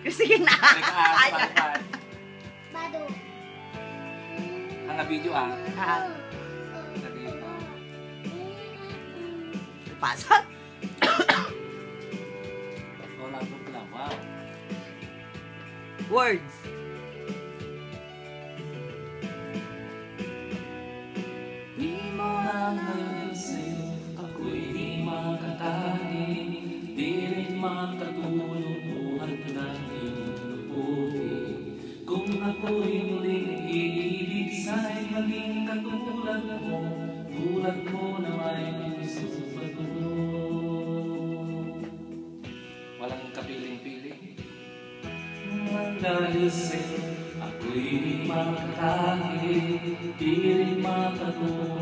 Sige na. Bado. Ang video ah. Ah, Sabi ko. pasok. Wala ko pala. Wow. Words. Di mo lang naisip, ako'y di makatali, di rin makatulog, buhat na tinuputi. Kung ako'y muling iibig, sa'y maging katulad mo, tulad mo na may puso patuloy. Walang kapiling-piling. Dahil sa'yo, ako'y di makatali, di rin makatulog.